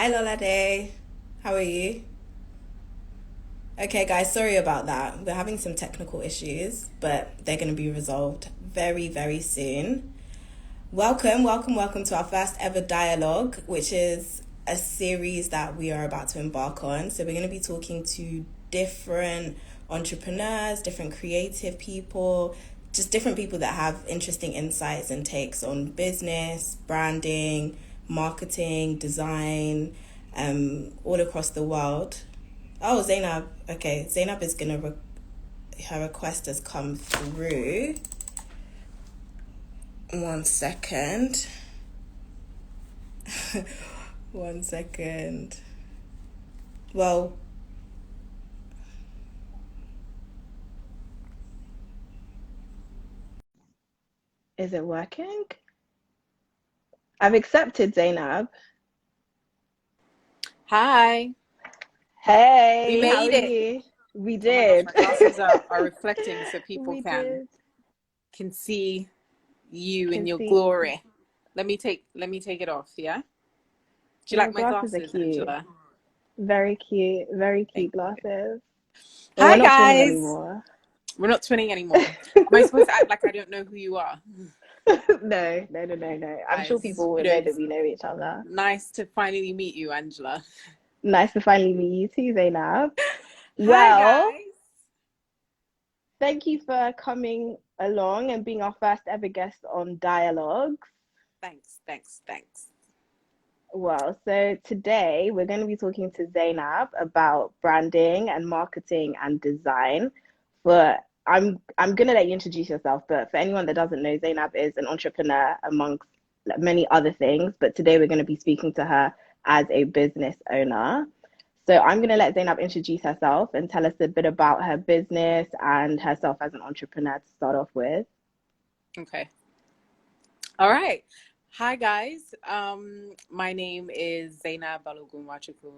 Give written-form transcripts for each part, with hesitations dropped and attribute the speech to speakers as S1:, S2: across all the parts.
S1: Hi Lola Day. How are you? Okay, guys, sorry about that. We're having some technical issues, but they're going to be resolved very, very soon. Welcome to our first ever dialogue, which is a series that we are about to embark on. So, we're going to be talking to different entrepreneurs, different creative people, just different people that have interesting insights and takes on business, branding, marketing, design, all across the world. Oh, Zainab. Okay, Zainab is her request has come through. One second. One second. Well, is it working? I've accepted Zainab.
S2: Hi, we
S1: Hey, how are
S2: made it.
S1: you? We
S2: Oh my gosh,
S1: did.
S2: my glasses are reflecting so people
S1: We
S2: can
S1: did.
S2: can see you in
S1: Can
S2: your
S1: see
S2: glory. Let me take it off, yeah? Do you
S1: your
S2: like my
S1: glasses are
S2: glasses,
S1: cute.
S2: Angela?
S1: Very
S2: Thank
S1: cute
S2: you.
S1: glasses. But we're
S2: Hi
S1: not twinning
S2: guys.
S1: anymore.
S2: We're not twinning anymore. Am I supposed to act like I don't know who you are?
S1: No. I'm sure
S2: Guys,
S1: people will know that we know each other.
S2: nice to finally meet you, Angela.
S1: Nice to finally meet you too, Zainab.
S2: Hi
S1: Well,
S2: guys.
S1: thank you for coming along and being our first ever guest on Dialogues.
S2: Thanks.
S1: Well, so today we're going to be talking to Zainab about branding and marketing and design. For I'm going to let you introduce yourself, but for anyone that doesn't know, Zainab is an entrepreneur amongst many other things. But today we're going to be speaking to her as a business owner. So I'm going to let Zainab introduce herself and tell us a bit about her business and herself as an entrepreneur to start off with.
S2: Okay. All right. Hi guys. My name is Zainab Balogun-Nwachukwu.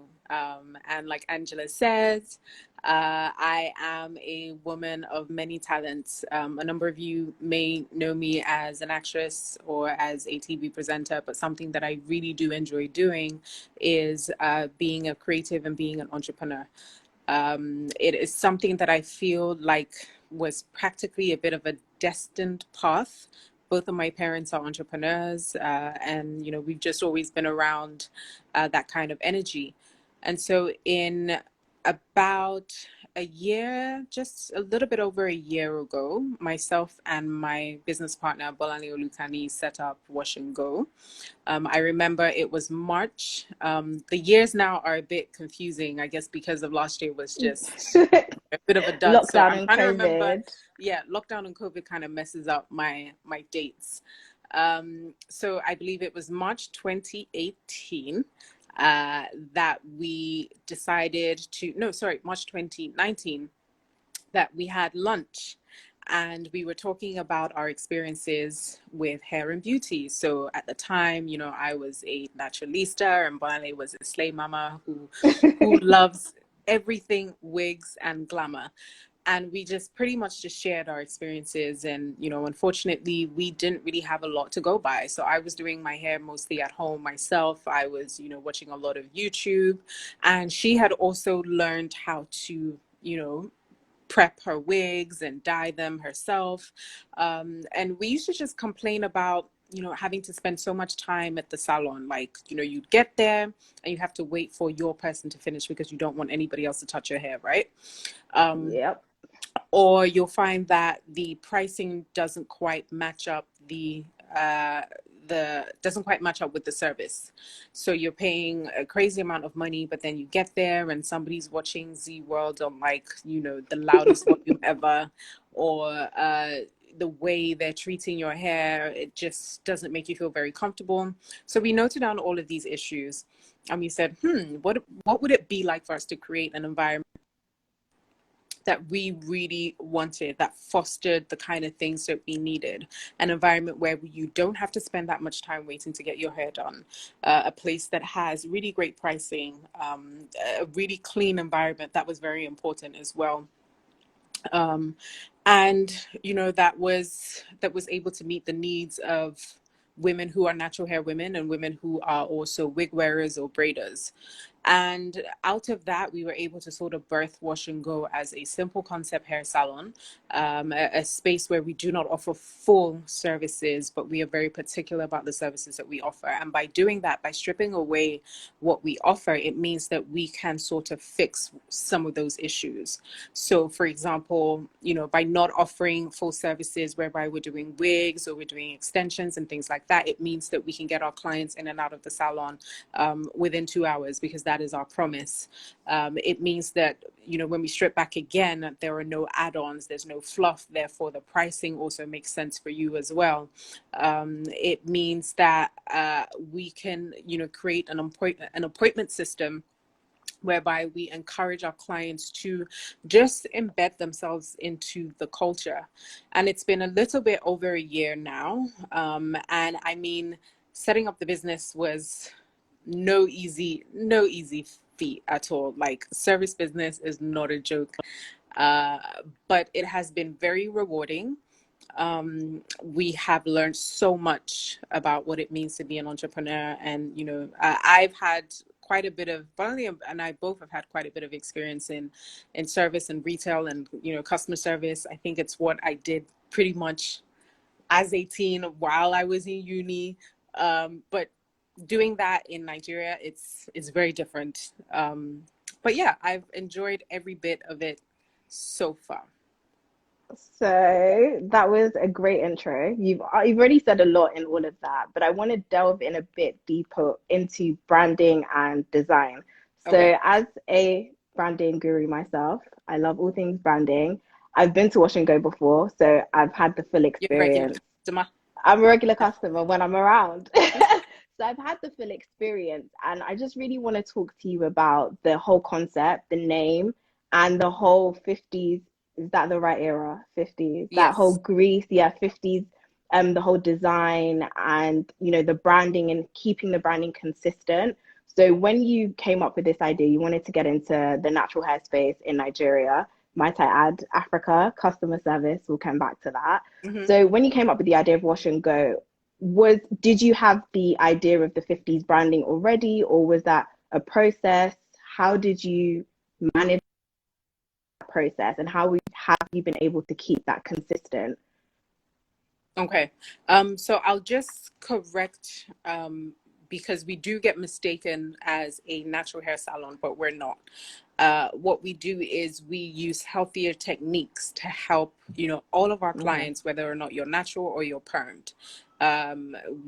S2: And like Angela says, I am a woman of many talents. A number of you may know me as an actress or as a TV presenter, but something that I really do enjoy doing is being a creative and being an entrepreneur. It is something that I feel like was practically a bit of a destined path. Both of my parents are entrepreneurs, and we've just always been around that kind of energy. And so, in about a year, just a little bit over a year ago, myself and my business partner Bolani Olukani set up Wash and Go. I remember it was March. The years now are a bit confusing, I guess, because of last year was just a bit of a dud. So
S1: Lockdown
S2: I'm
S1: and
S2: trying to remember.
S1: COVID.
S2: Yeah, lockdown and COVID kind of messes up my dates. So I believe it was March 2018 that we decided to. No, sorry, March 2019 that we had lunch and we were talking about our experiences with hair and beauty. So at the time, I was a naturalista and Bale was a slay mama who loves everything wigs and glamour. And we just pretty much just shared our experiences. And, unfortunately, we didn't really have a lot to go by. So I was doing my hair mostly at home myself. I was, watching a lot of YouTube. And she had also learned how to, prep her wigs and dye them herself. And we used to just complain about, having to spend so much time at the salon. Like, you'd get there and you have to wait for your person to finish because you don't want anybody else to touch your hair, right? Um,
S1: Yep.
S2: or you'll find that the pricing doesn't quite match up uh, the doesn't quite match up with the service. So you're paying a crazy amount of money, but then you get there and somebody's watching Z World on like, the loudest volume ever, or the way they're treating your hair, it just doesn't make you feel very comfortable. So we noted down all of these issues and we said, what would it be like for us to create an environment that we really wanted, that fostered the kind of things that we needed? An environment where you don't have to spend that much time waiting to get your hair done, a place that has really great pricing, a really clean environment. That was very important as well. um, and that was able to meet the needs of women who are natural hair women and women who are also wig wearers or braiders. And out of that, we were able to sort of birth Wash and Go as a simple concept hair salon, a space where we do not offer full services, but we are very particular about the services that we offer. And by doing that, by stripping away what we offer, it means that we can sort of fix some of those issues. So, for example, by not offering full services whereby we're doing wigs or we're doing extensions and things like that, it means that we can get our clients in and out of the salon within 2 hours, because that is our promise. It means that, when we strip back again, there are no add-ons, there's no fluff, therefore the pricing also makes sense for you as well. It means that we can, create an appointment system whereby we encourage our clients to just embed themselves into the culture. And it's been a little bit over a year now. And I mean, setting up the business was no easy feat at all. Like, service business is not a joke, but it has been very rewarding. We have learned so much about what it means to be an entrepreneur, and I've had quite a bit of, Bonnie and I both have had quite a bit of experience in service and retail and customer service. I think it's what I did pretty much as a teen while I was in uni, but doing that in Nigeria, it's very different. But yeah, I've enjoyed every bit of it so far.
S1: So that was a great intro. You've already said a lot in all of that, but I want to delve in a bit deeper into branding and design. So
S2: Okay.
S1: as a branding guru myself, I love all things branding. I've been to Wash and Go before, so I've had the full
S2: You're a regular
S1: experience.
S2: customer.
S1: I'm a regular customer when I'm around. So I've had the full experience, and I just really want to talk to you about the whole concept, the name, and the whole 50s. Is that the right era? 50s. That whole
S2: Yes.
S1: Greece, yeah, 50s, the whole design and the branding and keeping the branding consistent. So when you came up with this idea, you wanted to get into the natural hair space in Nigeria. Might I add, Africa, customer service, we'll come back to that.
S2: Mm-hmm.
S1: So when you came up with the idea of Wash and Go, did you have the idea of the 50s branding already, or was that a process? How did you manage that process, and how have you been able to keep that consistent?
S2: Okay. So I'll just correct, because we do get mistaken as a natural hair salon, but we're not. What we do is we use healthier techniques to help, all of our
S1: Okay.
S2: clients, whether or not you're natural or you're permed.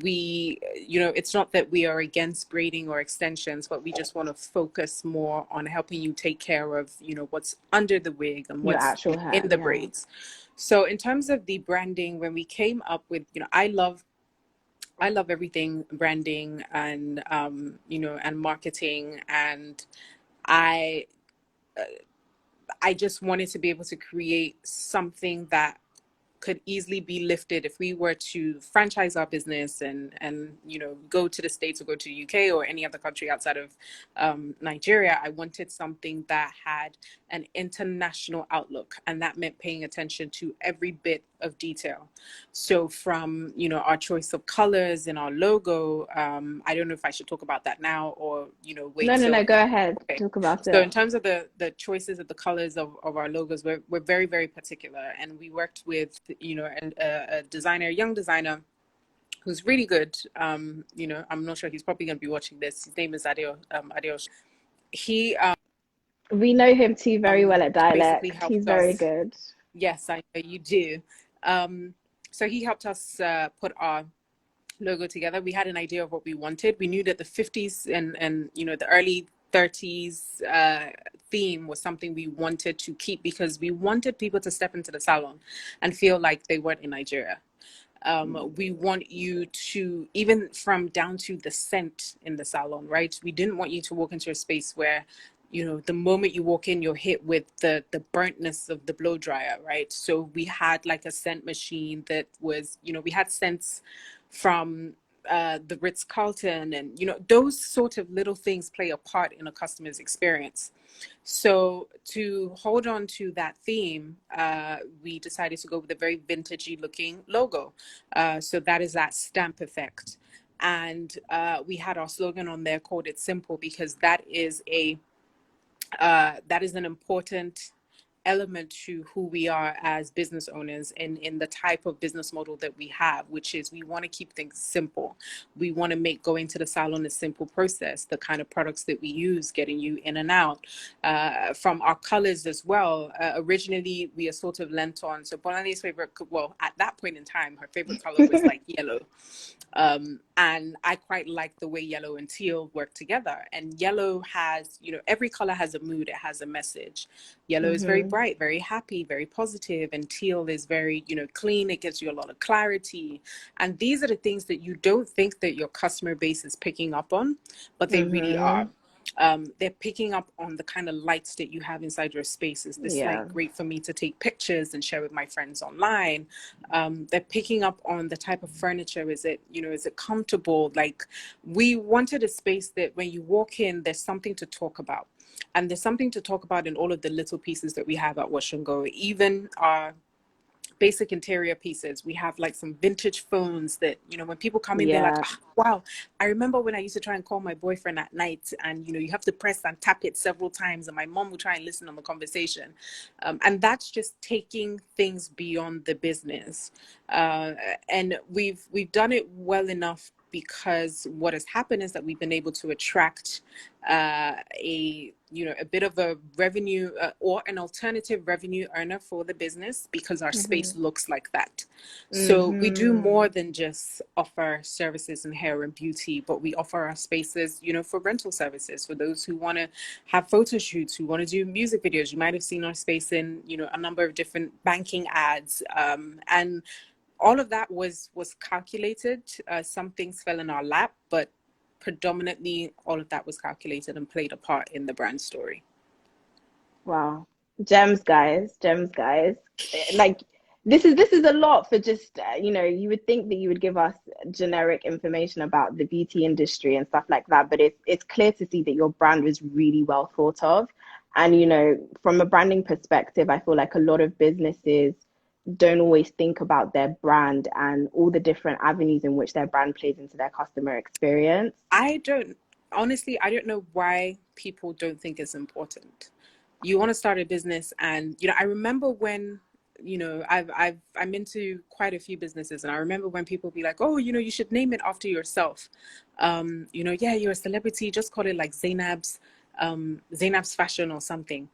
S2: We, it's not that we are against braiding or extensions, but we just want to focus more on helping you take care of, what's under the wig and
S1: Your
S2: what's
S1: actual hair,
S2: in the
S1: yeah.
S2: braids. So in terms of the branding, when we came up with, I love everything branding and, and marketing. And I, I just wanted to be able to create something that could easily be lifted if we were to franchise our business and go to the States or go to the UK or any other country outside of Nigeria. I wanted something that had an international outlook, and that meant paying attention to every bit of detail. So from our choice of colors in our logo, I don't know if I should talk about that now or wait
S1: No, no,
S2: till.
S1: no, go ahead.
S2: Okay.
S1: Talk about
S2: So
S1: it.
S2: in terms of the choices of the colors of our logos, we're very, very particular. And we worked with, a designer, a young designer who's really good. I'm not sure he's probably going to be watching this. His name is Adeosh. He
S1: We know him too very well at
S2: basically
S1: Dialect. He's
S2: helped
S1: very
S2: us.
S1: good.
S2: Yes, I know you do. So he helped us put our logo together. We had an idea of what we wanted. We knew that the 50s and the early 30s theme was something we wanted to keep, because we wanted people to step into the salon and feel like they weren't in Nigeria. We want you to, even from down to the scent in the salon, right? We didn't want you to walk into a space where the moment you walk in, you're hit with the burntness of the blow dryer, right? So we had like a scent machine that was, we had scents from the Ritz-Carlton, and those sort of little things play a part in a customer's experience. So to hold on to that theme, we decided to go with a very vintagey looking logo. So that is that stamp effect. And we had our slogan on there called "It's Simple," because that is an important element to who we are as business owners and in the type of business model that we have, which is we want to keep things simple. We want to make going to the salon a simple process. The kind of products that we use, getting you in and out, from our colors as well. Originally, we are sort of lent on. So Bonani's favorite, well, at that point in time, her favorite color was like yellow. And I quite like the way yellow and teal work together. And yellow has, every color has a mood, it has a message. Yellow is very bright, very happy, very positive, and teal is very, clean. It gives you a lot of clarity. And these are the things that you don't think that your customer base is picking up on, but they really are. They're picking up on the kind of lights that you have inside your space. Is this like great for me to take pictures and share with my friends online? They're picking up on the type of furniture. Is it comfortable? Like, we wanted a space that when you walk in, there's something to talk about. And there's something to talk about in all of the little pieces that we have at Wash and Go. Even our basic interior pieces. We have like some vintage phones that, when people come in, they're like, oh, wow, I remember when I used to try and call my boyfriend at night, and, you have to press and tap it several times, and my mom would try and listen on the conversation. And that's just taking things beyond the business. And we've done it well enough, because what has happened is that we've been able to attract a bit of a revenue or an alternative revenue earner for the business, because our space looks like that. So we do more than just offer services in hair and beauty, but we offer our spaces, for rental services, for those who want to have photo shoots, who want to do music videos. You might have seen our space in, a number of different banking ads, and all of that was calculated. Some things fell in our lap, but predominantly all of that was calculated and played a part in the brand story.
S3: Wow. Gems, guys. Like, this is a lot for just, you would think that you would give us generic information about the beauty industry and stuff like that, but it's clear to see that your brand was really well thought of. And, from a branding perspective, I feel like a lot of businesses don't always think about their brand and all the different avenues in which their brand plays into their customer experience.
S2: I don't know why people don't think it's important. You want to start a business, and I remember when I'm into quite a few businesses, and I remember when people be like, oh, you should name it after yourself. Yeah, you're a celebrity, just call it like Zainab's fashion or something.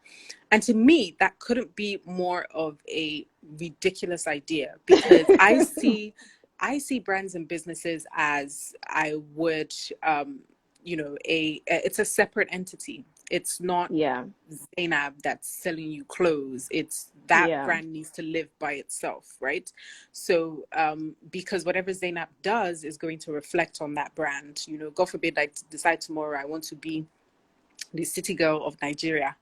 S2: And to me, that couldn't be more of a ridiculous idea, because I see brands and businesses as I would, it's a separate entity. It's not Zainab that's selling you clothes. It's that brand needs to live by itself, right? So because whatever Zainab does is going to reflect on that brand. God forbid I decide tomorrow I want to be the city girl of Nigeria,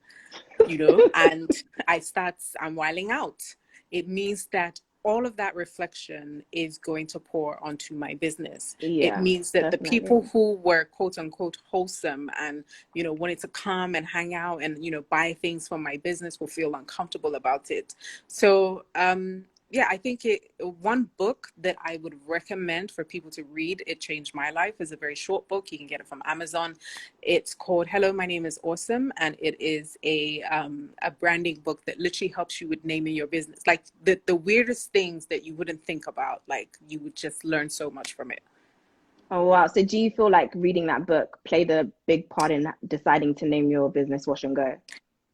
S2: and I'm wilding out. It means that all of that reflection is going to pour onto my business. It means that the people who were quote unquote wholesome and, wanted to come and hang out and, buy things from my business will feel uncomfortable about it. So, I think one book that I would recommend for people to read, it changed my life, is a very short book. You can get it from Amazon. It's called Hello, My Name is Awesome. And it is a branding book that literally helps you with naming your business. Like the weirdest things that you wouldn't think about, like you would just learn so much from it.
S3: Oh, wow. So do you feel like reading that book played a big part in deciding to name your business Wash and Go?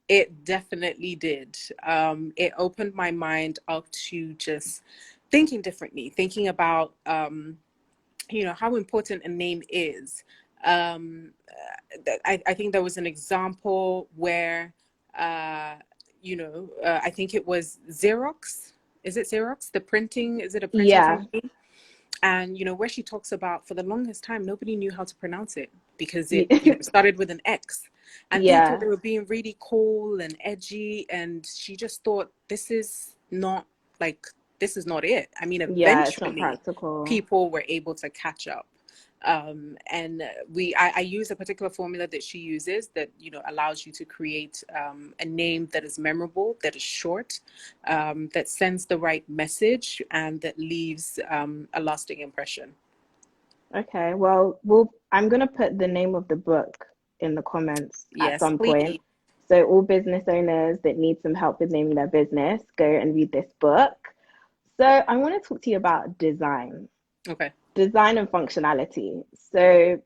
S2: It definitely did. It opened my mind up to just thinking differently, thinking about, how important a name is. I think there was an example where, I think it was Xerox. Is it Xerox? Is it a printing company? And, where she talks about, for the longest time, nobody knew how to pronounce it because it started with an X. And they thought they were being really cool and edgy. And she just thought, this is not it. I mean, eventually people were able to catch up. And I use a particular formula that she uses that, you know, allows you to create a name that is memorable, that is short, that sends the right message, and that leaves a lasting impression.
S3: Okay, well, I'm gonna put the name of the book in the comments at
S2: Yes,
S3: some point.
S2: please.
S3: So all business owners that need some help with naming their business, go and read this book. So I want to talk to you about
S2: Okay.
S3: design and functionality. So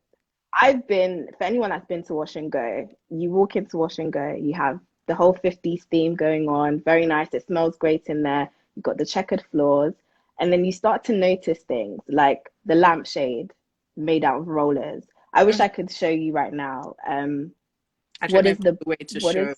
S3: for anyone that's been to Wash and Go, you walk into Wash and Go, you have the whole 50s theme going on, very nice. It smells great in there. You've got the checkered floors. And then you start to notice things like the lampshade made out of rollers. I wish
S2: Mhm.
S3: I could show you right now.
S2: I don't
S3: What
S2: know
S3: is
S2: if there's
S3: the
S2: a way to
S3: what
S2: show.
S3: is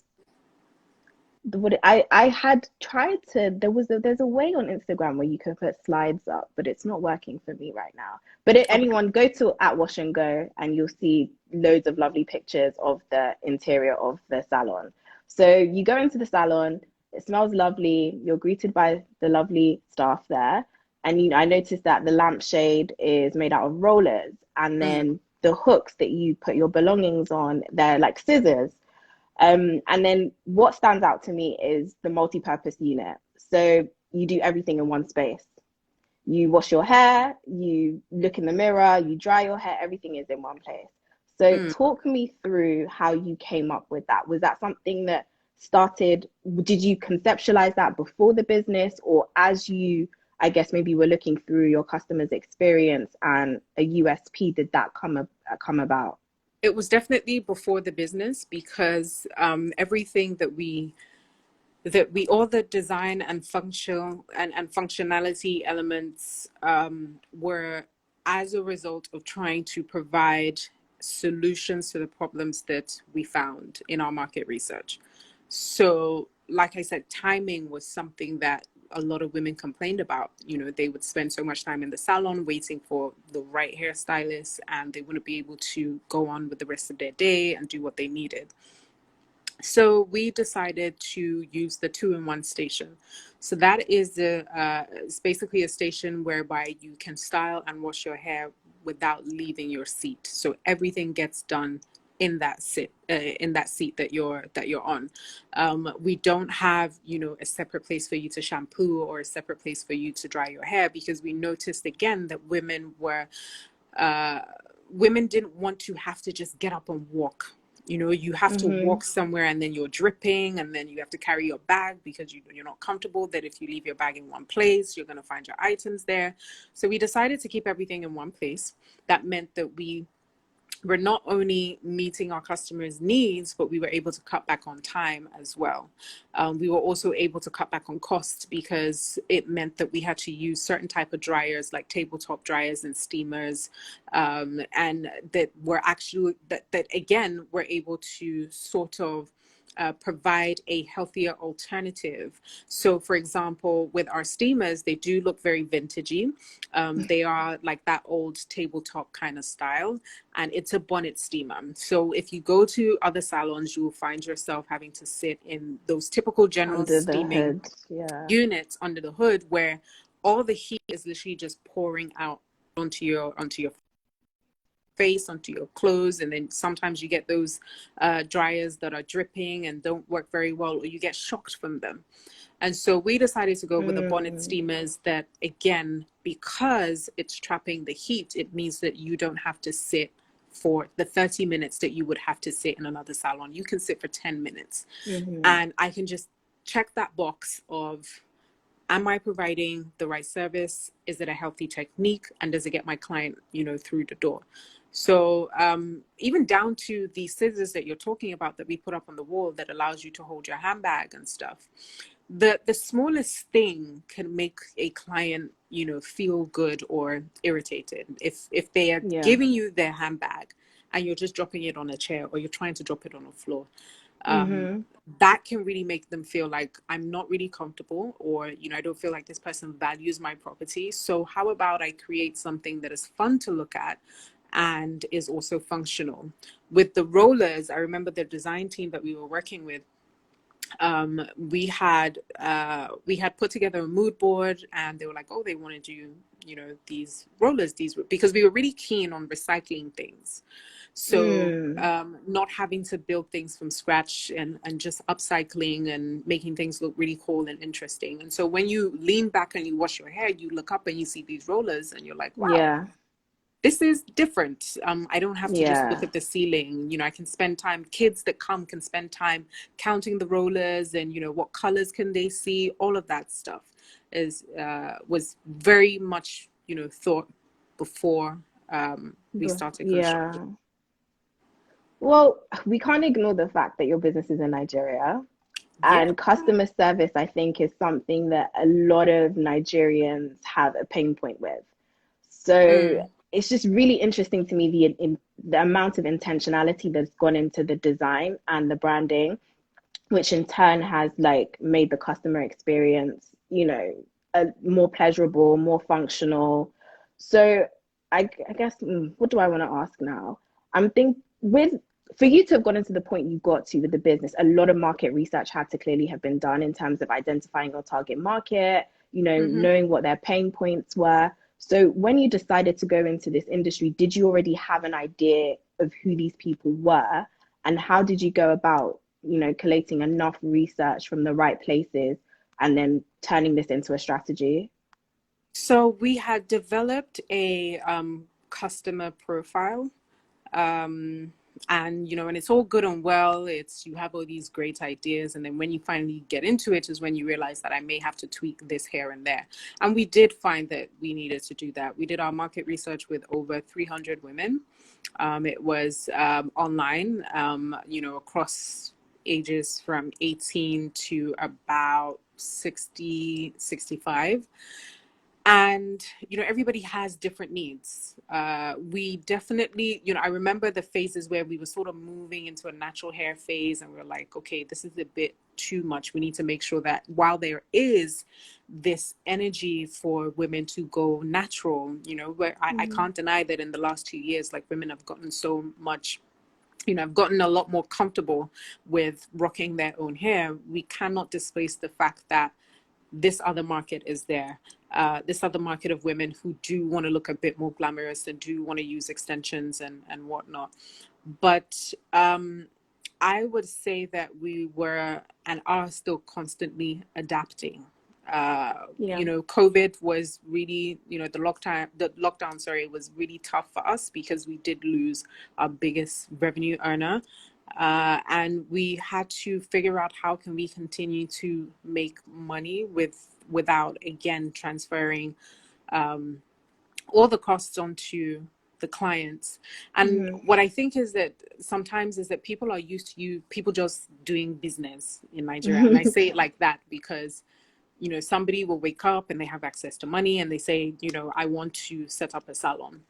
S3: I had tried to there's a way on Instagram where you can put slides up, but it's not working for me right now. But
S2: Okay.
S3: anyone go to at Wash and Go and you'll see loads of lovely pictures of the interior of the salon. So you go into the salon, it smells lovely, you're greeted by the lovely staff there, and I noticed that the lampshade is made out of rollers, and
S2: Mm.
S3: then the hooks that you put your belongings on, they're like scissors. And then what stands out to me is the multi-purpose unit. So you do everything in one space. You wash your hair, you look in the mirror, you dry your hair, everything is in one place. So
S2: Mm.
S3: talk me through how you came up with that. Was that something that did you conceptualize that before the business, or as you, I guess, maybe were looking through your customer's experience and a USP, did that come about?
S2: It was definitely before the business, because everything that we all the design and and functionality elements were as a result of trying to provide solutions to the problems that we found in our market research. So, like I said, timing was something that a lot of women complained about. You know, they would spend so much time in the salon waiting for the right hairstylist, and they wouldn't be able to go on with the rest of their day and do what they needed. So we decided to use the two-in-one station. So that is it's basically a station whereby you can style and wash your hair without leaving your seat. So everything gets done in that seat that you're on. We don't have, you know, a separate place for you to shampoo or a separate place for you to dry your hair, because we noticed again that uh, women didn't want to have to just get up and walk. You know, you have to
S3: Mm-hmm.
S2: walk somewhere and then you're dripping, and then you have to carry your bag because you're not comfortable that if you leave your bag in one place, you're going to find your items there. So we decided to keep everything in one place. That meant that we're not only meeting our customers' needs, but we were able to cut back on time as well. We were also able to cut back on costs, because it meant that we had to use certain type of dryers, like tabletop dryers and steamers, and that were actually that again were able to sort of provide a healthier alternative. So, for example, with our steamers, they do look very vintagey. They are like that old tabletop kind of style, and it's a bonnet steamer. So if you go to other salons, you will find yourself having to sit in those typical general
S3: Under the
S2: steaming
S3: hood, yeah.
S2: units under the hood, where all the heat is literally just pouring out onto your face, onto your clothes, and then sometimes you get those dryers that are dripping and don't work very well, or you get shocked from them. And so we decided to go with the bonnet
S3: Mm,
S2: steamers that, again, because it's trapping the heat, it means that you don't have to sit for the 30 minutes that you would have to sit in another salon. You can sit for 10 minutes.
S3: mm-hmm.
S2: And I can just check that box of, am I providing the right service? Is it a healthy technique? And does it get my client, you know, through the door? So even down to the scissors that you're talking about that we put up on the wall that allows you to hold your handbag and stuff. The smallest thing can make a client, you know, feel good or irritated. If they are
S3: Yeah.
S2: giving you their handbag and you're just dropping it on a chair, or you're trying to drop it on the floor, um,
S3: Mm-hmm.
S2: that can really make them feel like I'm not really comfortable, or, you know, I don't feel like this person values my property. So how about I create something that is fun to look at and is also functional? With the rollers, I remember the design team that we were working with, we had put together a mood board, and they were like, oh, they want to do, these rollers, because we were really keen on recycling things. So not having to build things from scratch, and just upcycling and making things look really cool and interesting. And so when you lean back and you wash your hair, you look up and you see these rollers and you're like, wow,
S3: Yeah.
S2: this is different. I don't have to just look
S3: Yeah.
S2: at the ceiling. I can spend time, kids that come can spend time counting the rollers and, what colors can they see. All of that stuff was very much, thought before we started
S3: Yeah.
S2: constructing.
S3: Well, we can't ignore the fact that your business is in Nigeria.
S2: Yeah.
S3: And customer service, I think, is something that a lot of Nigerians have a pain point with. So
S2: Mm.
S3: it's just really interesting to me the amount of intentionality that's gone into the design and the branding, which in turn has like made the customer experience, more pleasurable, more functional. So I guess, what do I want to ask now? I'm think with For you to have gotten to the point you got to with the business, a lot of market research had to clearly have been done in terms of identifying your target market,
S2: Mm-hmm.
S3: knowing what their pain points were. So when you decided to go into this industry, did you already have an idea of who these people were? And how did you go about, collating enough research from the right places and then turning this into a strategy?
S2: So we had developed a customer profile. And and it's all good and well. You have all these great ideas, and then when you finally get into it is when you realize that I may have to tweak this here and there. And we did find that we needed to do that. We did our market research with over 300 women. It was online, across ages from 18 to about 60, 65. And everybody has different needs. We definitely, I remember the phases where we were sort of moving into a natural hair phase, and we are like, okay, this is a bit too much. We need to make sure that while there is this energy for women to go natural, where I can't deny that in the last 2 years, like, women have gotten so much, have gotten a lot more comfortable with rocking their own hair. We cannot displace the fact that this other market is there. This other market of women who do want to look a bit more glamorous and do want to use extensions and whatnot. But I would say that we were and are still constantly adapting.
S3: Yeah.
S2: COVID was really, the lockdown, sorry, was really tough for us because we did lose our biggest revenue earner. And we had to figure out how can we continue to make money without, again, transferring all the costs onto the clients. And what I think is that sometimes is that people are used to people just doing business in Nigeria. And I say it like that because somebody will wake up and they have access to money and they say, I want to set up a salon.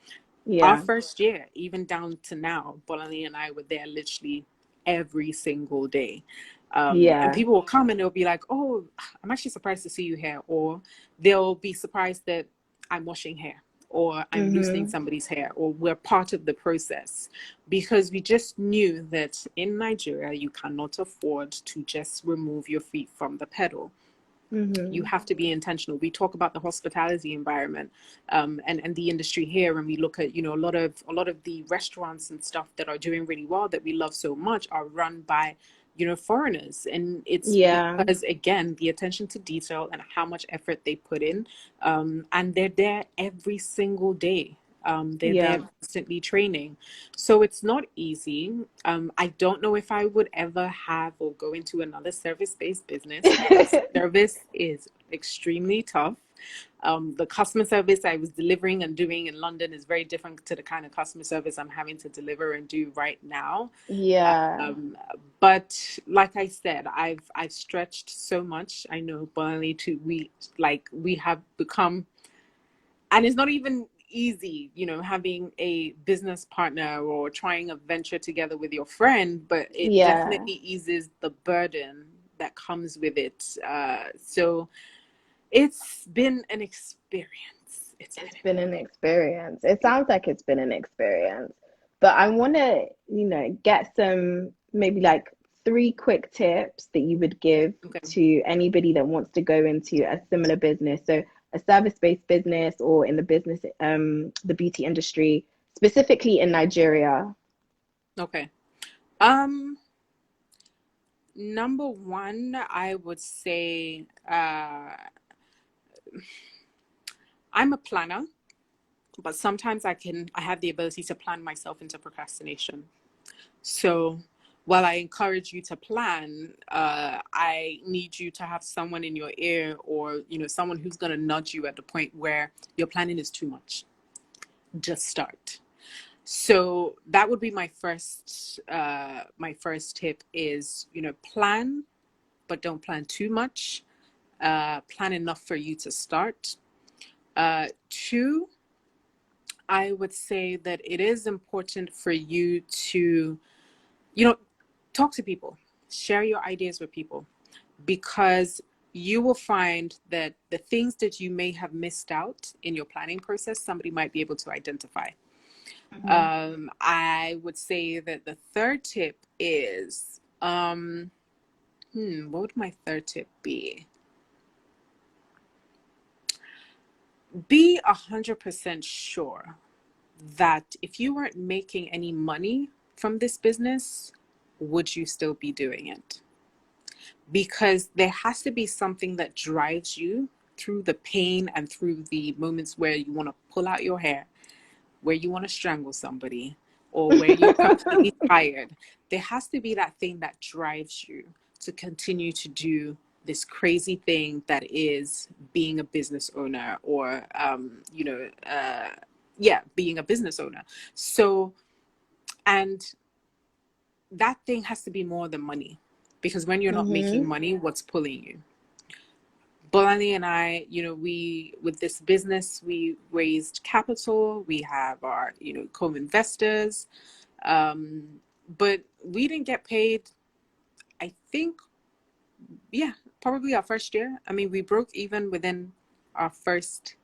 S2: Our
S3: Yeah.
S2: first year, even down to now, Bolani and I were there literally every single day. And
S3: Yeah.
S2: people will come and they'll be like, oh, I'm actually surprised to see you here. Or they'll be surprised that I'm washing hair, or I'm loosening somebody's hair, or we're part of the process. Because we just knew that in Nigeria, you cannot afford to just remove your feet from the pedal. You have to be intentional. We talk about the hospitality environment, and the industry here, and we look at a lot of the restaurants and stuff that are doing really well that we love so much are run by foreigners, and it's
S3: Yeah.
S2: because, again, the attention to detail and how much effort they put in, and they're there every single day. They're
S3: Yeah.
S2: there constantly training. So it's not easy. I don't know if I would ever have or go into another service-based business because service is extremely tough. The customer service I was delivering and doing in London is very different to the kind of customer service I'm having to deliver and do right now.
S3: Yeah.
S2: But like I said, I've stretched so much. I know, Bonnie, we have become, and it's not even easy, having a business partner or trying a venture together with your friend, but it
S3: Yeah.
S2: definitely eases the burden that comes with it. So it's been an experience.
S3: It's been an experience. It sounds like it's been an experience. But I want to, get some maybe like 3 quick tips that you would give
S2: Okay.
S3: to anybody that wants to go into a similar business. So a service-based business or in the business, the beauty industry, specifically in Nigeria?
S2: Okay. Number one, I would say I'm a planner, but sometimes I have the ability to plan myself into procrastination. So while I encourage you to plan, I need you to have someone in your ear, or someone who's going to nudge you at the point where your planning is too much. Just start. So that would be my first tip is, plan, but don't plan too much. Plan enough for you to start. Two, I would say that it is important for you to, talk to people, share your ideas with people, because you will find that the things that you may have missed out in your planning process, somebody might be able to identify. I would say that the third tip is, what would my third tip be? Be 100% sure that if you weren't making any money from this business, would you still be doing it? Because there has to be something that drives you through the pain and through the moments where you want to pull out your hair, where you want to strangle somebody, or where you're completely tired. There has to be that thing that drives you to continue to do this crazy thing that is being a business owner, or being a business owner. So, and that thing has to be more than money, because when you're not making money, what's pulling you? Bolani and I, with this business, we raised capital. We have our, co-investors, but we didn't get paid. I think, probably our first year. I mean, we broke even within our first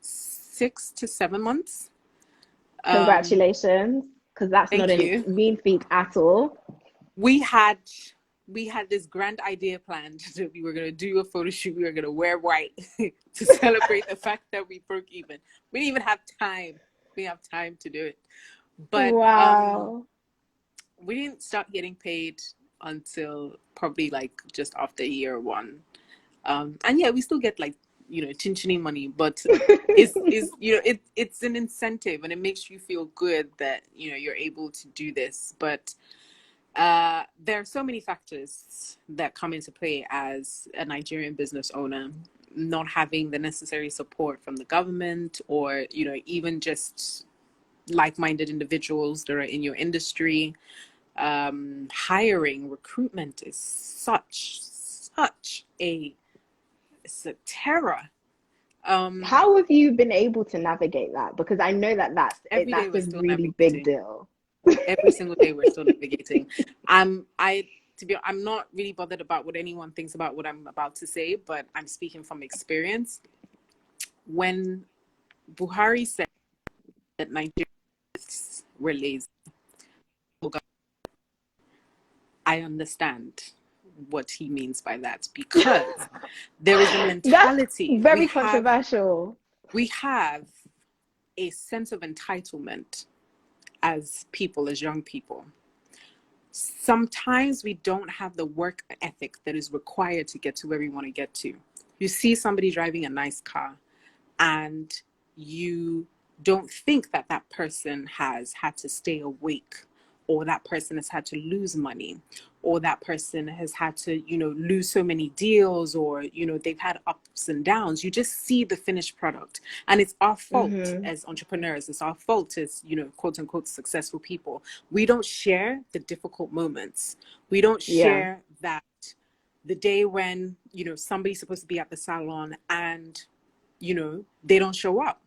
S2: 6 to 7 months.
S3: Congratulations, because that's not a mean feat at all.
S2: We had this grand idea planned that we were going to do a photo shoot. We were going to wear white to celebrate the fact that we broke even. We didn't even have time. We didn't have time to do it. But
S3: wow.
S2: We didn't start getting paid until probably like just after year one. And we still get like, chinchini money, but it's an incentive, and it makes you feel good that, you're able to do this. But there are so many factors that come into play as a Nigerian business owner, not having the necessary support from the government, or, even just like-minded individuals that are in your industry. Hiring, recruitment is such it's a terror.
S3: How have you been able to navigate that? Because I know that's a really big deal.
S2: Every single day we're still navigating. I'm not really bothered about what anyone thinks about what I'm about to say, but I'm speaking from experience. When Buhari said that Nigerians were lazy, I understand what he means by that, because there is a mentality.
S3: That's very controversial.
S2: We have a sense of entitlement as people, as young people. Sometimes we don't have the work ethic that is required to get to where we want to get to. You see somebody driving a nice car, and you don't think that that person has had to stay awake, or that person has had to lose money, or that person has had to, lose so many deals, or, they've had ups and downs. You just see the finished product. And it's our fault as entrepreneurs. It's our fault as, quote unquote, successful people. We don't share the difficult moments. We don't share that the day when, somebody's supposed to be at the salon and, they don't show up.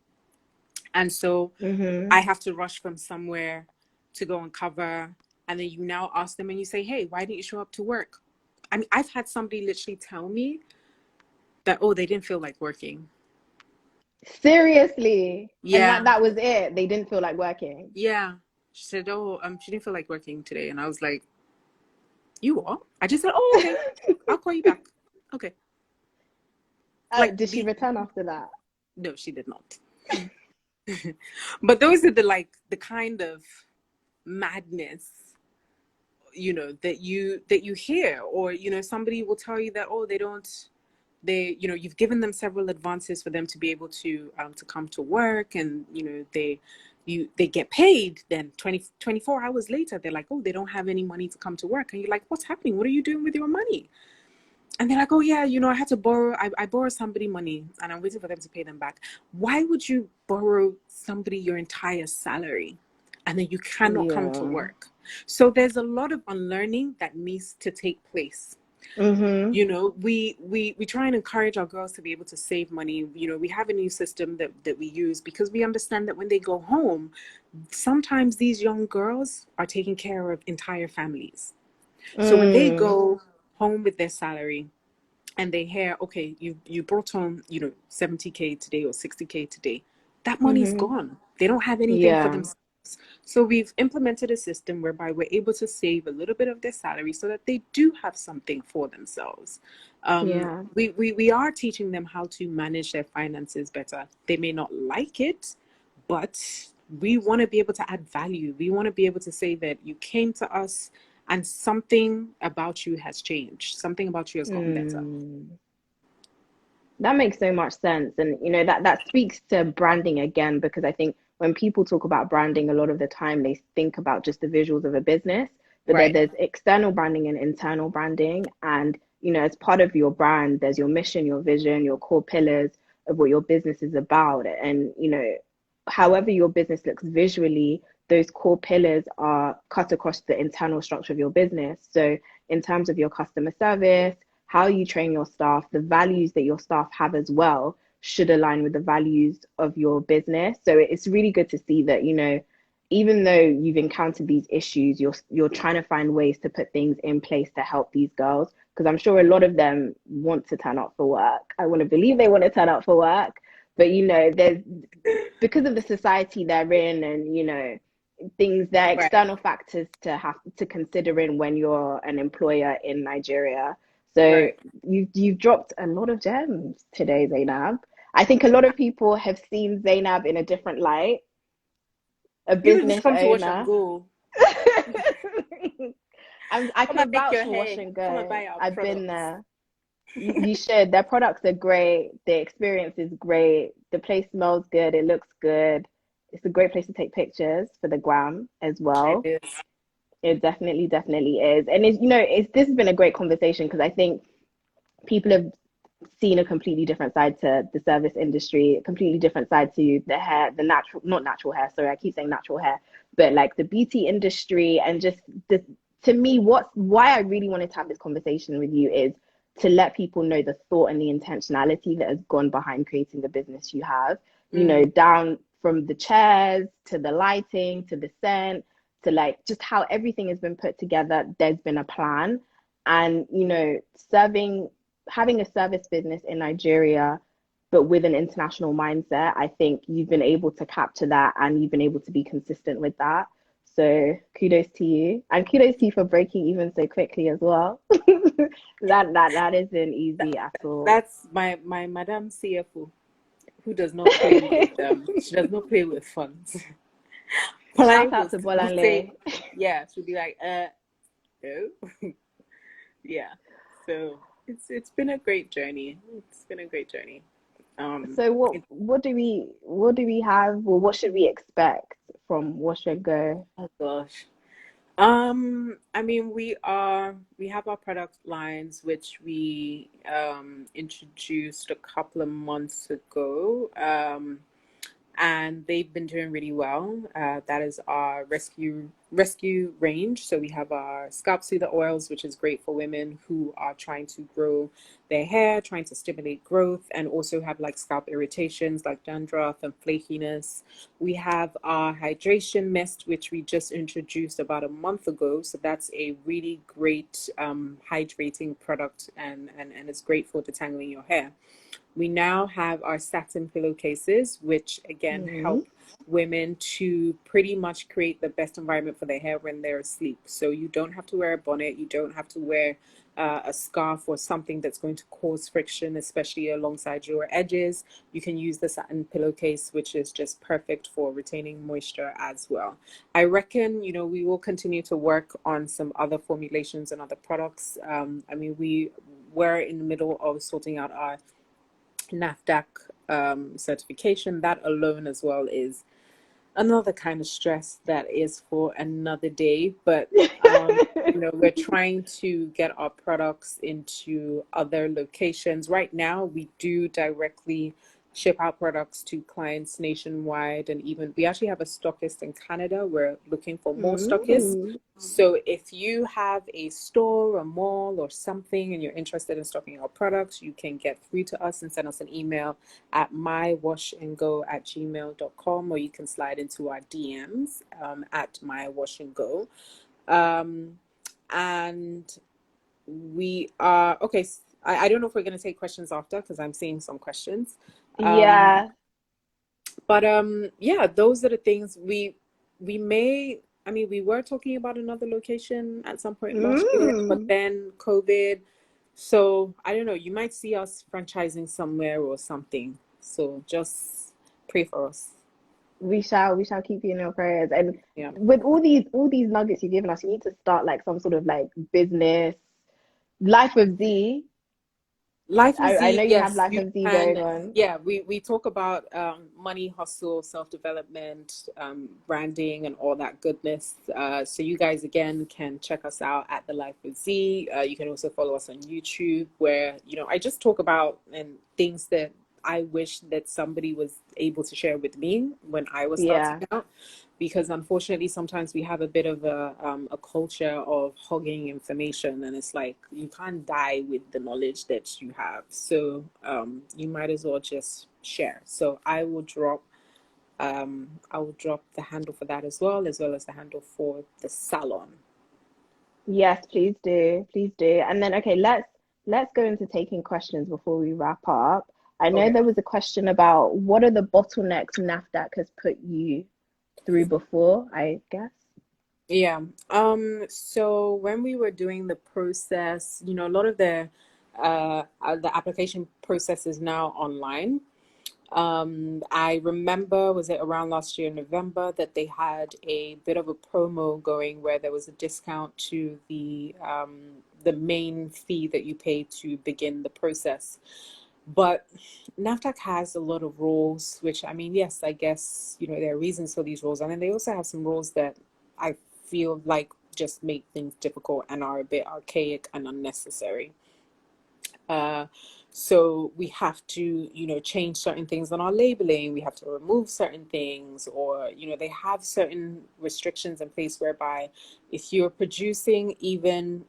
S2: And so I have to rush from somewhere to go and cover. And then you now ask them and you say, hey, why didn't you show up to work? I mean, I've had somebody literally tell me that, they didn't feel like working.
S3: Seriously?
S2: Yeah.
S3: And that was it? They didn't feel like working?
S2: Yeah. She said, she didn't feel like working today. And I was like, you what? I just said, okay, I'll call you back. Okay.
S3: Did she return after that?
S2: No, she did not. But those are the kind of madness, you know, that you hear. Or, you know, somebody will tell you that, oh, you know, you've given them several advances for them to be able to come to work, and, you know, they get paid. Then 24 hours later, they're like, oh, they don't have any money to come to work. And you're like, what's happening? What are you doing with your money? And they're like, oh yeah, you know, I had to borrow, I borrowed somebody money and I'm waiting for them to pay them back. Why would you borrow somebody your entire salary and then you cannot come to
S3: Yeah.
S2: work? So there's a lot of unlearning that needs to take place.
S3: Mm-hmm.
S2: You know, we try and encourage our girls to be able to save money. You know, we have a new system that we use because we understand that when they go home, sometimes these young girls are taking care of entire families. So when they
S3: Mm.
S2: go home with their salary and they hear, okay, you brought home, you know, 70K today or 60K today, that money's
S3: Mm-hmm.
S2: gone. They don't have anything for
S3: Yeah.
S2: themselves. So we've implemented a system whereby we're able to save a little bit of their salary so that they do have something for themselves.
S3: Yeah.
S2: We are teaching them how to manage their finances better. They may not like it, but we want to be able to add value. We want to be able to say that you came to us and something about you has changed. Something about you has gotten better.
S3: Mm. That makes so much sense. And you know, that speaks to branding again, because I think when people talk about branding, a lot of the time they think about just the visuals of a business, but
S2: Right.
S3: there's external branding and internal branding. And you know, as part of your brand, there's your mission, your vision, your core pillars of what your business is about. And you know, however your business looks visually, those core pillars are cut across the internal structure of your business. So in terms of your customer service, how you train your staff, the values that your staff have as well should align with the values of your business. So it's really good to see that, you know, even though you've encountered these issues, you're trying to find ways to put things in place to help these girls. Because I'm sure a lot of them want to turn up for work. I want to believe they want to turn up for work. But you know, there's because of the society they're in, and you know, things, there are
S2: Right.
S3: external factors to have to consider in when you're an employer in Nigeria. So
S2: Right.
S3: you've dropped a lot of gems today, Zainab. I think a lot of people have seen Zainab in a different light, a
S2: You don't just
S3: business
S2: come to wash and
S3: owner.
S2: go.
S3: I
S2: Come and
S3: can
S2: make
S3: vouch
S2: your
S3: for Wash
S2: hair.
S3: and
S2: Come and
S3: Go.
S2: buy our
S3: I've been
S2: products.
S3: there. You should. Their products are great. The experience is great. The place smells good. It looks good. It's a great place to take pictures for the gram as
S2: It
S3: well.
S2: is.
S3: It definitely, definitely is. And it's, you know, this has been a great conversation because I think people have seen a completely different side to the service industry, a completely different side to the hair, the natural, not natural hair, sorry, I keep saying natural hair, but like the beauty industry. And just the, to me, why I really wanted to have this conversation with you is to let people know the thought and the intentionality that has gone behind creating the business you have, you know,
S2: Mm.
S3: down from the chairs to the lighting to the scent to like just how everything has been put together. There's been a plan. And you know, having a service business in Nigeria, but with an international mindset, I think you've been able to capture that and you've been able to be consistent with that. So kudos to you, and kudos to you for breaking even so quickly as well. That isn't easy at all.
S2: That's my Madam CFO, who does not play with she does not play with funds. Polai
S3: Shout out to
S2: will say,
S3: Bolanle.
S2: yeah, she'll be like, no. Yeah. So it's been a great journey. It's been a great journey.
S3: So
S2: It,
S3: what do we have, or what should we expect from Wash and Go?
S2: oh gosh. I mean, we have our product lines which we introduced a couple of months ago. And they've been doing really well. That is our rescue range. So we have our scalp soother oils, which is great for women who are trying to grow their hair, trying to stimulate growth, and also have like scalp irritations like dandruff and flakiness. We have our hydration mist, which we just introduced about a month ago. So that's a really great hydrating product, and it's great for detangling your hair. We now have our satin pillowcases, which again
S3: Mm-hmm.
S2: help women to pretty much create the best environment for their hair when they're asleep. So you don't have to wear a bonnet, you don't have to wear a scarf or something that's going to cause friction, especially alongside your edges. You can use the satin pillowcase, which is just perfect for retaining moisture as well. I reckon, you know, we will continue to work on some other formulations and other products. I mean, we were in the middle of sorting out our NAFDAC certification. That alone as well is another kind of stress that is for another day. But you know, we're trying to get our products into other locations. Right now, we do directly ship our products to clients nationwide, and even we actually have a stockist in Canada. We're looking for more stockists.
S3: Ooh.
S2: So if you have a store, a mall, or something, and you're interested in stocking our products, you can get through to us and send us an email at mywashandgo@gmail.com, or you can slide into our DMs at mywashandgo. And we are okay. I don't know if we're going to take questions after, because I'm seeing some questions.
S3: Yeah.
S2: But yeah, those are the things we may. I mean, we were talking about another location at some point last year, but then COVID. So I don't know. You might see us franchising somewhere or something. So just pray for us.
S3: We shall keep you in our prayers. And
S2: Yeah.
S3: with all these nuggets you've given us, you need to start like some sort of like business, Life with Z.
S2: Life with
S3: I
S2: Z,
S3: know you have
S2: yes,
S3: Life
S2: you
S3: with Z
S2: can.
S3: going on.
S2: Yeah, we talk about money, hustle, self-development, branding, and all that goodness. So you guys, again, can check us out at the Life with Z. You can also follow us on YouTube, where, you know, I just talk about and things that I wish that somebody was able to share with me when I was
S3: Yeah.
S2: starting out. Because unfortunately, sometimes we have a bit of a culture of hogging information, and it's like you can't die with the knowledge that you have. So you might as well just share. So I will drop the handle for that, as well as the handle for the salon.
S3: Yes, please do. Please do. And then okay, let's go into taking questions before we wrap up. I know
S2: Okay.
S3: there was a question about what are the bottlenecks NAFDAC has put you through before, I guess.
S2: Yeah. So when we were doing the process, you know, a lot of the application process is now online. I remember, was it around last year, November, that they had a bit of a promo going where there was a discount to the main fee that you pay to begin the process. But NAFTAC has a lot of rules, which, I mean, yes, I guess, you know, there are reasons for these rules. And then they also have some rules that I feel like just make things difficult and are a bit archaic and unnecessary. So we have to, you know, change certain things on our labeling. We have to remove certain things, or, you know, they have certain restrictions in place whereby if you're producing even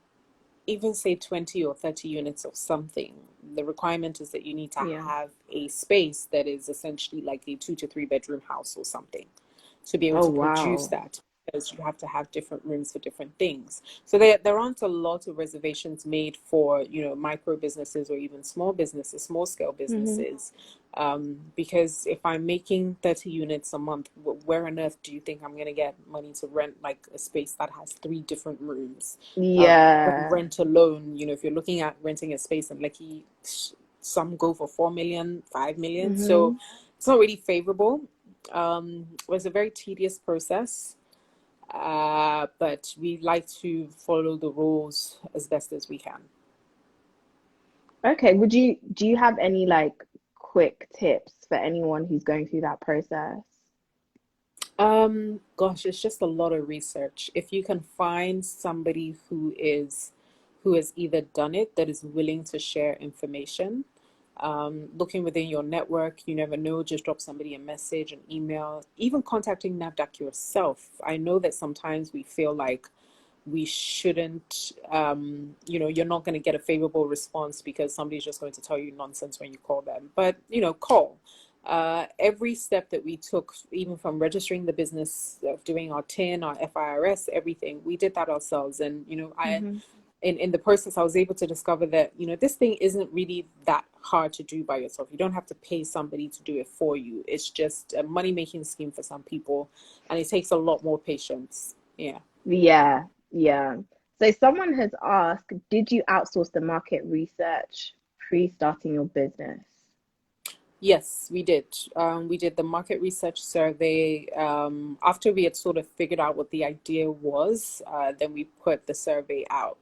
S2: say 20 or 30 units of something, the requirement is that you need to
S3: Yeah.
S2: have a space that is essentially like a 2 to 3 bedroom house or something to be able
S3: Oh
S2: to produce
S3: wow.
S2: that, because you have to have different rooms for different things. So there aren't a lot of reservations made for, you know, micro businesses or even small businesses, small scale businesses. Because if I'm making 30 units a month, where on earth do you think I'm going to get money to rent like a space that has 3 different rooms?
S3: Yeah.
S2: Rent alone, you know, if you're looking at renting a space in Lekki, some go for 4 million, 5 million. So it's not really favorable. It was a very tedious process, but we like to follow the rules as best as we can.
S3: Okay, do you have any like quick tips for anyone who's going through that process?
S2: Gosh, it's just a lot of research. If you can find somebody who has either done it, that is willing to share information, looking within your network, you never know, just drop somebody a message, an email, even contacting NAVDAC yourself. I know that sometimes we feel like we shouldn't, you know, you're not going to get a favorable response because somebody's just going to tell you nonsense when you call them. But, you know, call. Every step that we took, even from registering the business, doing our TIN, our FIRS, everything, we did that ourselves. And, you know, in the process, I was able to discover that, this thing isn't really that hard to do by yourself. You don't have to pay somebody to do it for you. It's just a money-making scheme for some people, and it takes a lot more patience. Yeah.
S3: Yeah, yeah. So someone has asked, did you outsource the market research pre-starting your business?
S2: Yes, we did. We did the market research survey. After we had sort of figured out what the idea was, then we put the survey out.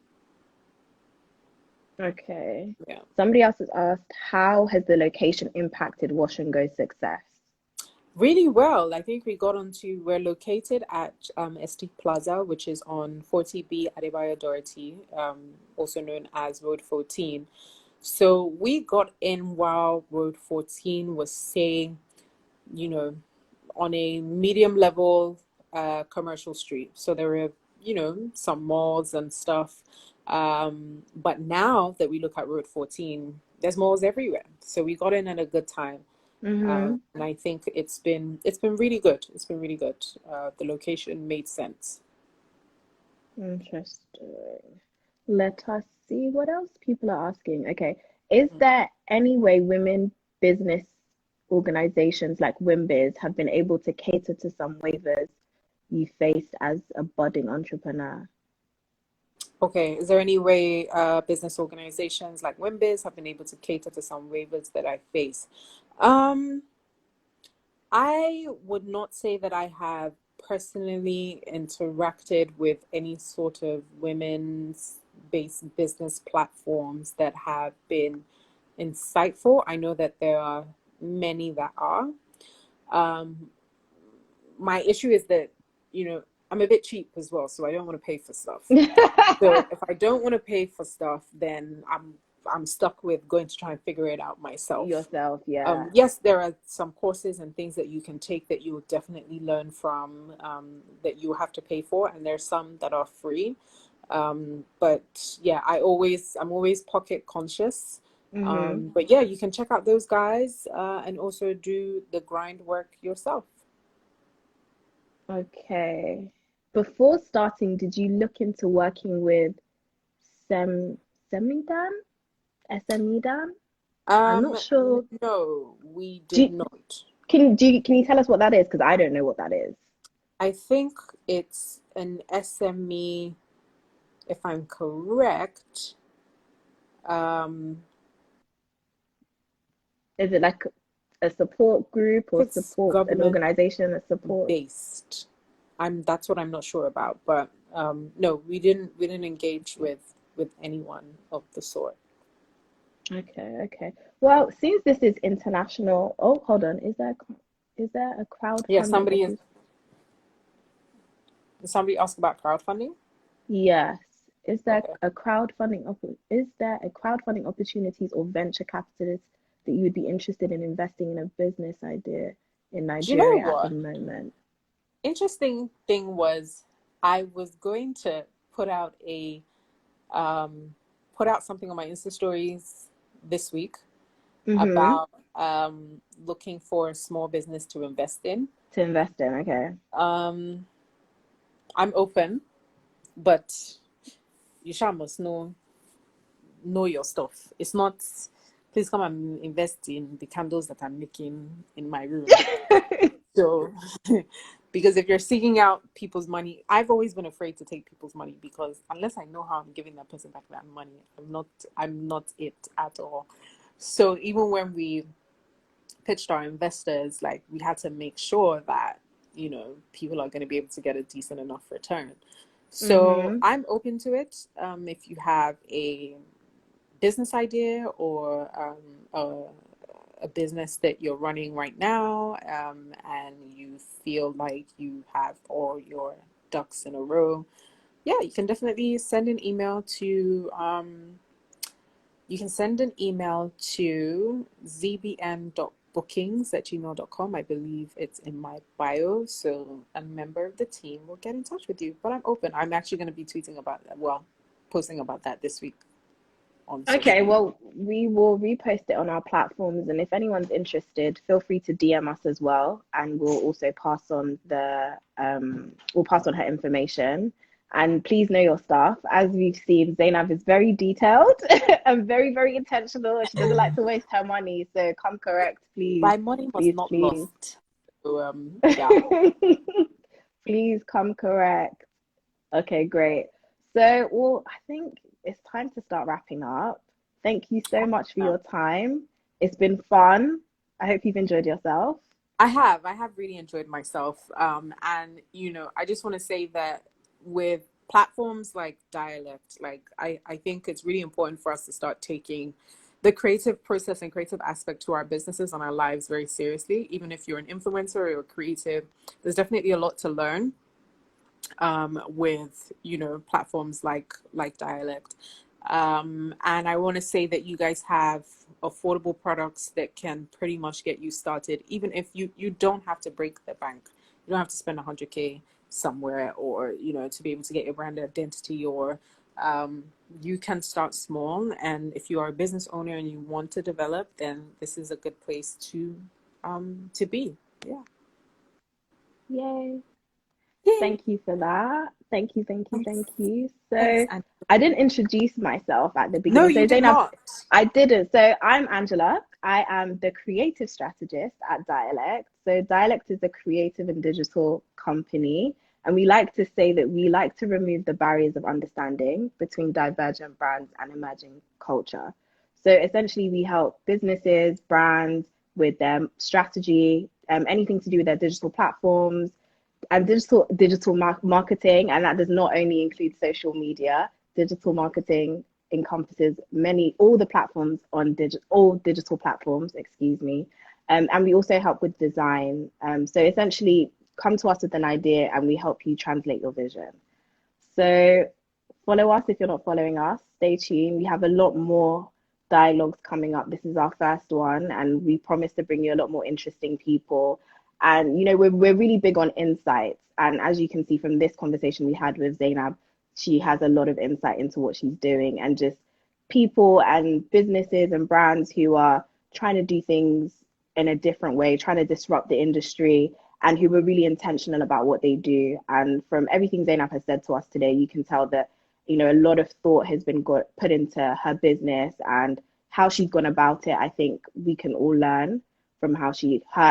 S3: Okay.
S2: Yeah.
S3: Somebody else has asked, how has the location impacted Wash and Go success?
S2: Really well. I think we're located at ST Plaza, which is on 40B Adebayo Dorothy, also known as Road 14. So we got in while Road 14 was saying, on a medium level commercial street. So there were, some malls and stuff. But now that we look at Road 14, there's malls everywhere. So we got in at a good time.
S3: Mm-hmm.
S2: And I think it's been really good. It's been really good. The location made sense.
S3: Interesting. Let us see what else people are asking. Okay. Is there any way women business organizations like WimBiz have been able to cater to some waivers you faced as a budding entrepreneur?
S2: Okay, is there any way business organizations like WimBiz have been able to cater to some waivers that I face? I would not say that I have personally interacted with any sort of women's based business platforms that have been insightful. I know that there are many that are. Um, my issue is that, I'm a bit cheap as well, so I don't want to pay for stuff. So if I don't want to pay for stuff, then I'm stuck with going to try and figure it out myself.
S3: Yourself, yeah.
S2: Yes, there are some courses and things that you can take that you will definitely learn from, that you have to pay for, and there's some that are free. But yeah, I'm always pocket conscious.
S3: Mm-hmm.
S2: But yeah, you can check out those guys and also do the grind work yourself.
S3: Okay. Before starting, did you look into working with Semidan? SMEdan? I'm not sure.
S2: No, we
S3: Do
S2: did
S3: you,
S2: not.
S3: can you tell us what that is? Because I don't know what that is.
S2: I think it's an SME, if I'm correct.
S3: Is it like a support group or
S2: It's
S3: support an
S2: government
S3: organization that supports?
S2: based. That's what I'm not sure about, but no, we didn't engage with anyone of the sort.
S3: Okay, okay. Well, since this is international, oh, hold on. Is there a
S2: Yeah,
S3: crowdfunding
S2: somebody asked about crowdfunding.
S3: Yes. Is there
S2: Okay.
S3: a crowdfunding opportunities or venture capitalists that you would be interested in investing in a business idea in
S2: Do you know
S3: Nigeria at the
S2: what?
S3: moment?
S2: Interesting thing was I was going to put out a put out something on my Insta stories this week
S3: Mm-hmm.
S2: about looking for a small business to invest in.
S3: To invest in, okay.
S2: Um, I'm open, but you shall must know your stuff. It's not, please come and invest in the candles that I'm making in my room. So, because if you're seeking out people's money, I've always been afraid to take people's money because unless I know how I'm giving that person back that money, I'm not it at all. So even when we pitched our investors, like we had to make sure that, people are going to be able to get a decent enough return. So
S3: Mm-hmm.
S2: I'm open to it. If you have a business idea or a business that you're running right now, and you feel like you have all your ducks in a row, yeah, you can definitely send an email to zbn.bookings@gmail.com. I believe it's in my bio. So a member of the team will get in touch with you. But I'm open. I'm actually going to be posting about that this week on social
S3: Okay,
S2: media.
S3: well, we will repost it on our platforms, and if anyone's interested, feel free to DM us as well, and we'll also pass on her information. And please know your stuff. As we've seen, Zainab is very detailed and very, very intentional. She doesn't like to waste her money. So come correct, please.
S2: My money was
S3: Please,
S2: not
S3: please.
S2: lost. So, yeah.
S3: Please come correct. Okay, great. So, well, I think it's time to start wrapping up. Thank you so much for your time. It's been fun. I hope you've enjoyed yourself.
S2: I have really enjoyed myself. And, you know, I just want to say that with platforms like Dialect, like I think it's really important for us to start taking the creative process and creative aspect to our businesses and our lives very seriously. Even if you're an influencer or a creative, there's definitely a lot to learn with, you know, platforms like Dialect. And I want to say that you guys have affordable products that can pretty much get you started, even if you don't have to break the bank. You don't have to spend 100K somewhere, or, you know, to be able to get your brand identity, or you can start small. And if you are a business owner and you want to develop, then this is a good place to be. Yeah.
S3: Yay.
S2: Yay.
S3: Thank you for that. Thank you, thank you, thank you. So
S2: Thanks,
S3: I didn't introduce myself at the
S2: No,
S3: beginning.
S2: you
S3: So
S2: did
S3: Zainab,
S2: not.
S3: I didn't. So I'm Angela. I am the creative strategist at Dialect. So Dialect is a creative and digital company. And we like to say that we like to remove the barriers of understanding between divergent brands and emerging culture. So essentially, we help businesses, brands with their strategy, anything to do with their digital platforms, and digital marketing. And that does not only include social media. Digital marketing encompasses all the platforms on all digital platforms, excuse me. And we also help with design. So essentially, come to us with an idea and we help you translate your vision. So follow us if you're not following us. Stay tuned. We have a lot more dialogues coming up. This is our first one, and we promise to bring you a lot more interesting people. And, you know, we're really big on insights. And as you can see from this conversation we had with Zainab, she has a lot of insight into what she's doing, and just people and businesses and brands who are trying to do things in a different way, trying to disrupt the industry, and who were really intentional about what they do. And from everything Zainab has said to us today, you can tell that, you know, a lot of thought has been put into her business and how she's gone about it. I think we can all learn from her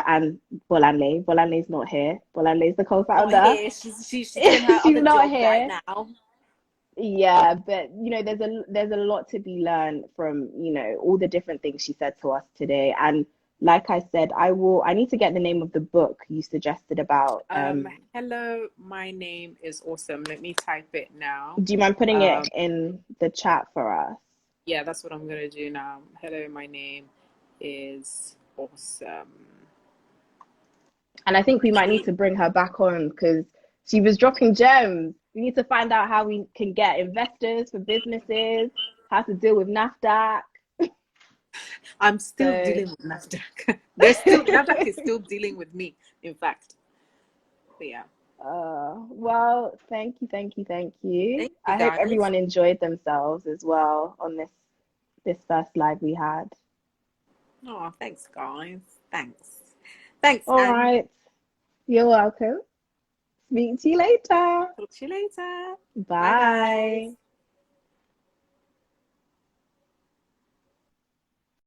S3: and Bolanle. Bolanle's not here. Bolanle's the co-founder.
S2: Not here. She's doing her
S3: She's
S2: other
S3: not
S2: job
S3: here
S2: right now.
S3: Yeah, but you know, there's a lot to be learned from, you know, all the different things she said to us today. And like I said, I need to get the name of the book you suggested about.
S2: Hello, my name is awesome. Let me type it now.
S3: Do you mind putting it in the chat for us?
S2: Yeah, that's what I'm gonna do now. Hello, my name is awesome.
S3: And I think we might need to bring her back on because she was dropping gems. We need to find out how we can get investors for businesses, how to deal with NAFDAC.
S2: I'm still dealing with NAFDAC. NAFDAC is still dealing with me, in fact. But yeah.
S3: Well, thank you.
S2: Thank you,
S3: I hope everyone enjoyed themselves as well on this first live we had.
S2: Oh, thanks, guys. Thanks.
S3: All right. You're welcome. Speak to you later.
S2: Talk to you later.
S3: Bye.
S2: Bye, guys.